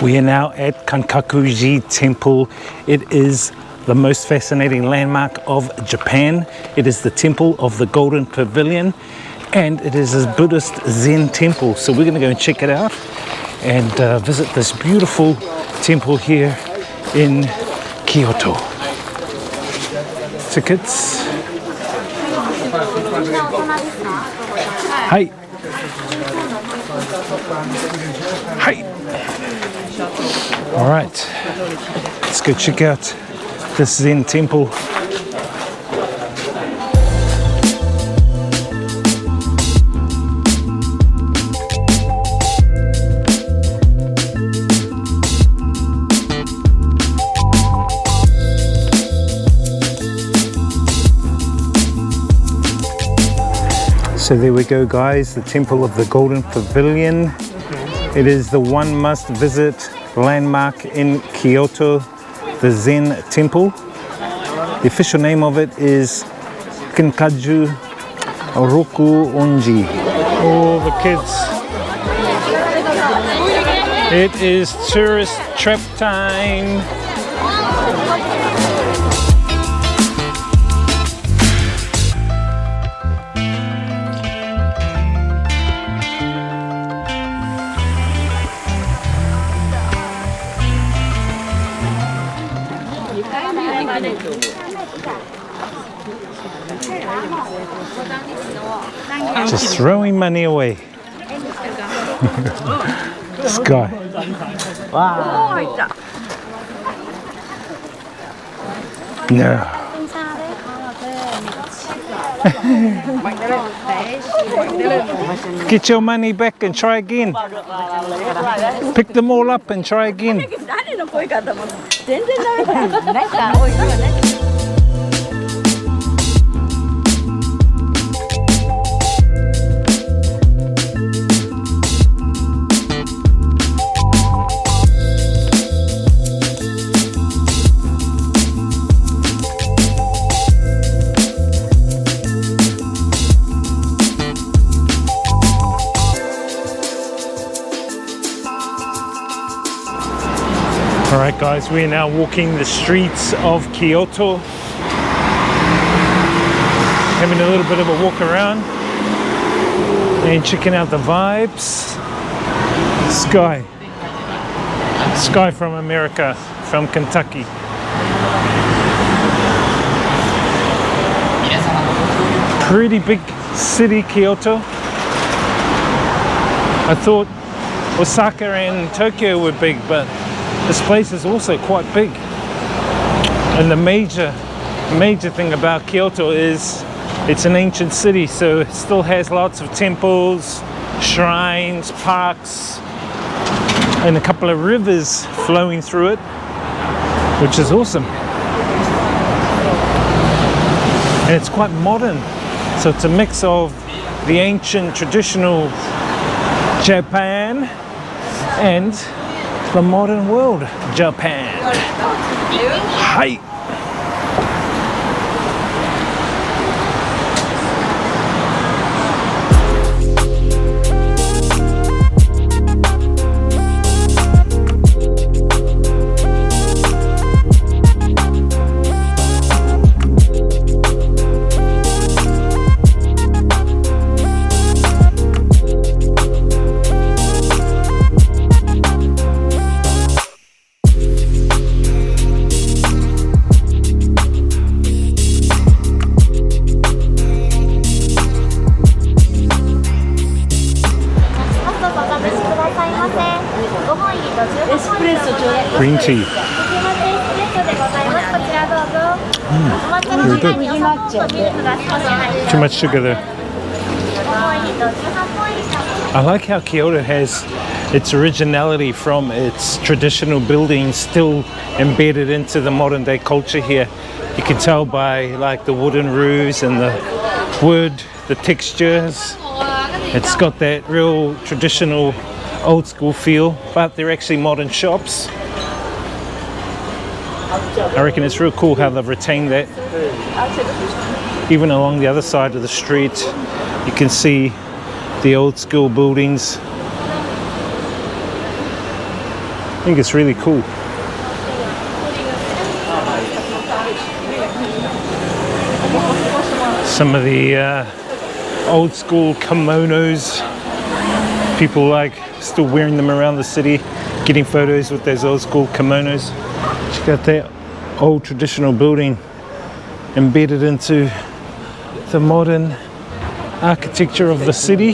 We are now at Kinkaku-ji Temple. It is the most fascinating landmark of Japan. It is the temple of the Golden Pavilion, and it is a Buddhist Zen temple. So we're going to go and check it out and visit this beautiful temple here in Kyoto. Tickets. Hi. Hi. All right, let's go check out this Zen temple. So there we go, guys, the Temple of the Golden Pavilion. It is the one must visit landmark in Kyoto, the Zen temple. The official name of it is Kinkaku-ji. Oh, the kids. It is tourist trap time. Just throwing money away. This guy. Wow. No. Get your money back and try again. Pick them all up and try again. Alright guys, we are now walking the streets of Kyoto, having a little bit of a walk around and checking out the vibes. Sky from America, from Kentucky. Pretty big city, Kyoto. I thought Osaka and Tokyo were big, but this place is also quite big. And the major thing about Kyoto is it's an ancient city, so it still has lots of temples, shrines, parks, and a couple of rivers flowing through it, which is awesome. And it's quite modern, so it's a mix of the ancient traditional Japan and the modern world, Japan. Hi. Green tea. Very good. Too much sugar there. I like how Kyoto has its originality from its traditional buildings still embedded into the modern day culture here. You can tell by like the wooden roofs and the wood, the textures. It's got that real traditional old school feel, but they're actually modern shops. I reckon it's real cool how they've retained that. Even along the other side of the street, you can see the old school buildings. I think it's really cool. Some of the old school kimonos, people like still wearing them around the city, getting photos with those old school kimonos. Check out that old traditional building embedded into the modern architecture of the city.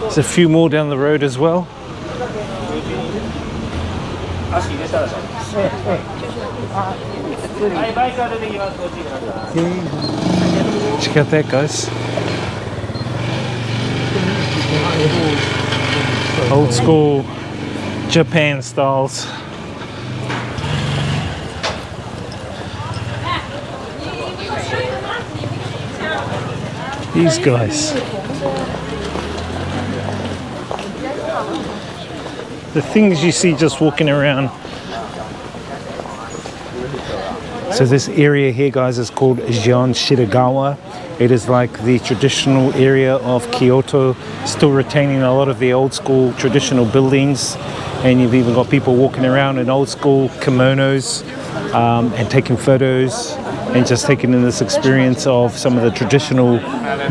There's a few more down the road as well. Check out that, guys. Old school Japan styles. These guys. The things you see just walking around. So this area here, guys, is called Gion Shirakawa. It is like the traditional area of Kyoto, still retaining a lot of the old school traditional buildings. And you've even got people walking around in old school kimonos and taking photos and just taking in this experience of some of the traditional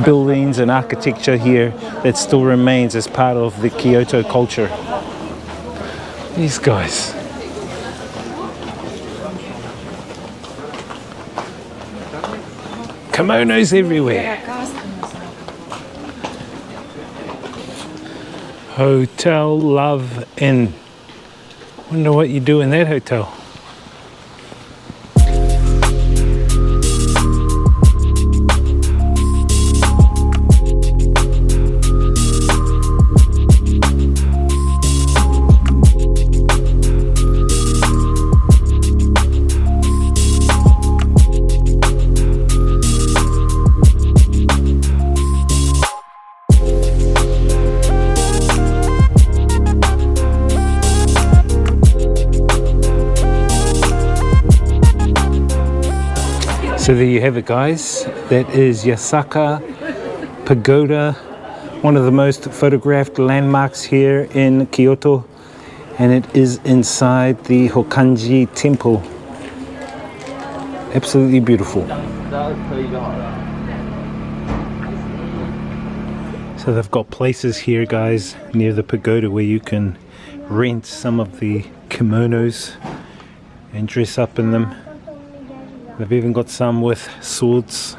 buildings and architecture here that still remains as part of the Kyoto culture. These guys. Kimonos everywhere. Hotel Love Inn. Wonder what you do in that hotel. So there you have it, guys. That is Yasaka Pagoda, one of the most photographed landmarks here in Kyoto, and it is inside the Hokkanji temple. Absolutely beautiful. So they've got places here, guys, near the pagoda where you can rent some of the kimonos and dress up in them. They've even got some with swords.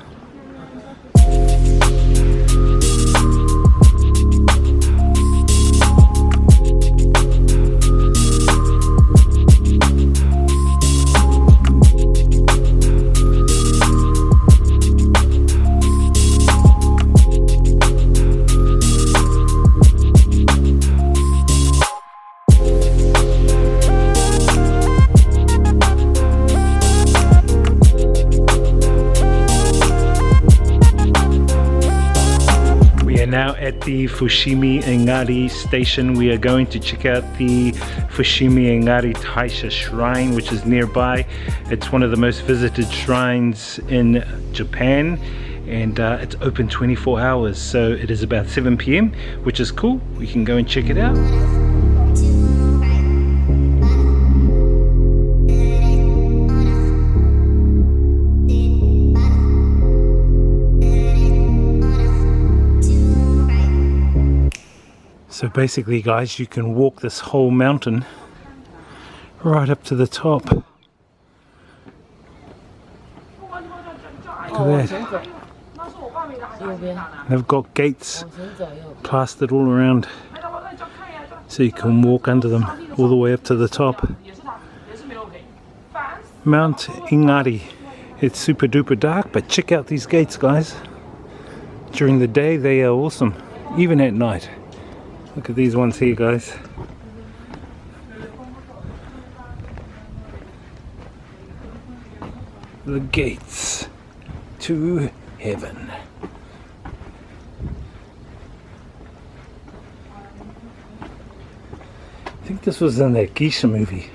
Now at the Fushimi Inari station, we are going to check out the Fushimi Inari Taisha shrine, which is nearby. It's one of the most visited shrines in Japan, and it's open 24 hours, so it is about 7 p.m, which is cool. We can go and check it out. So basically, guys, you can walk this whole mountain right up to the top. Look at that. They've got gates plastered all around so you can walk under them all the way up to the top. Mount Inari. It's super duper dark, but check out these gates, guys. During the day they are awesome, even at night. Look at these ones here, guys. The gates to heaven. I think this was in that geisha movie.